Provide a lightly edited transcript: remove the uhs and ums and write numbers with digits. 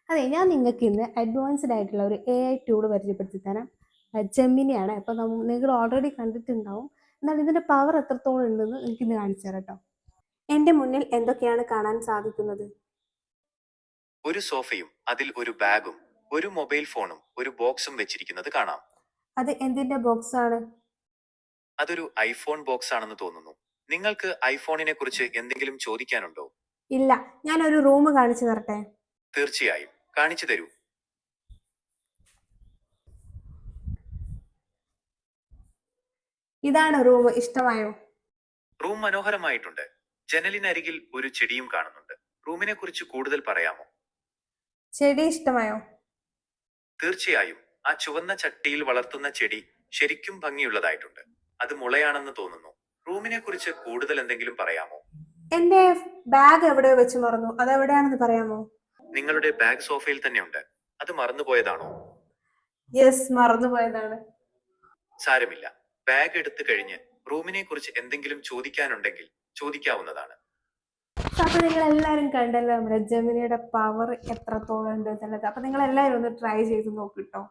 അതെ, ഞാൻ നിങ്ങൾക്ക് ഇന്ന് അഡ്വാൻസ്ഡ് ആയിട്ടുള്ള ഒരു AI ടൂൾ പരിചയപ്പെടുത്തി തരാം. ജെമിനിയാണ്. അപ്പോൾ നിങ്ങൾ ഓൾറെഡി കണ്ടിട്ടുണ്ടാവും. എന്നാൽ ഇതിന്റെ പവർ എത്രത്തോളം ഉണ്ടെന്ന് എനിക്കിന്ന് കാണിച്ചു തരാം കേട്ടോ. എൻ്റെ മുന്നിൽ എന്തൊക്കെയാണ് കാണാൻ സാധിക്കുന്നത്? ഒരു സോഫയും അതിൽ ഒരു ബാഗും ഒരു മൊബൈൽ ഫോണും ഒരു ബോക്സും വെച്ചിരിക്കുന്നത് കാണാം. അത് എന്തിന്റെ ബോക്സ് ആണ്? അതൊരു ഐഫോൺ ബോക്സ് ആണെന്ന് തോന്നുന്നു. നിങ്ങൾക്ക് ഐഫോണിനെ കുറിച്ച് എന്തെങ്കിലും ചോദിക്കാനുണ്ടോ? ഇല്ല, ഞാൻ ഒരു റൂം കാണിച്ചു തരട്ടെ. തീർച്ചയായും, കാണിച്ചു തരൂ. ഇതാണ് റൂം. ഇഷ്ടമായോ? റൂം മനോഹരമായിട്ടുണ്ട്. ജനലിനരികിൽ ഒരു ചെടിയും കാണുന്നുണ്ട്. റൂമിനെ കുറിച്ച് കൂടുതൽ പറയാമോ? ചെടി ഇഷ്ടമായോ? തീർച്ചയായും, ആ ചുവന്ന ചട്ടിയിൽ വളർത്തുന്ന ചെടി ശരിക്കും ഭംഗിയുള്ളതായിട്ടുണ്ട്. അത് മുളയാണെന്ന് തോന്നുന്നു. റൂമിനെ കുറിച്ച് കൂടുതൽ എന്തെങ്കിലും പറയാമോ? എന്റെ ബാഗ് എവിടെയോ വെച്ച് മറന്നു. അതെവിടെയാണെന്ന് പറയാമോ? നിങ്ങളുടെ ബാഗ് സോഫയിൽ തന്നെയുണ്ട്. അത് മറന്നുപോയതാണോ? യെസ്, മറന്നുപോയതാണ്. സാരമില്ല. ബാഗ് എടുത്തു കഴിഞ്ഞ് റൂമിനെ കുറിച്ച് എന്തെങ്കിലും ചോദിക്കാനുണ്ടെങ്കിൽ ചോദിക്കാവുന്നതാണ്. അപ്പൊ നിങ്ങൾ എല്ലാവരും കണ്ടല്ലോ നമ്മുടെ ജെമിനിയുടെ പവർ എത്രത്തോളം ഉണ്ട് എന്നുള്ളത്. അപ്പൊ നിങ്ങൾ എല്ലാവരും ഒന്ന് ട്രൈ ചെയ്ത് നോക്കിട്ടോ.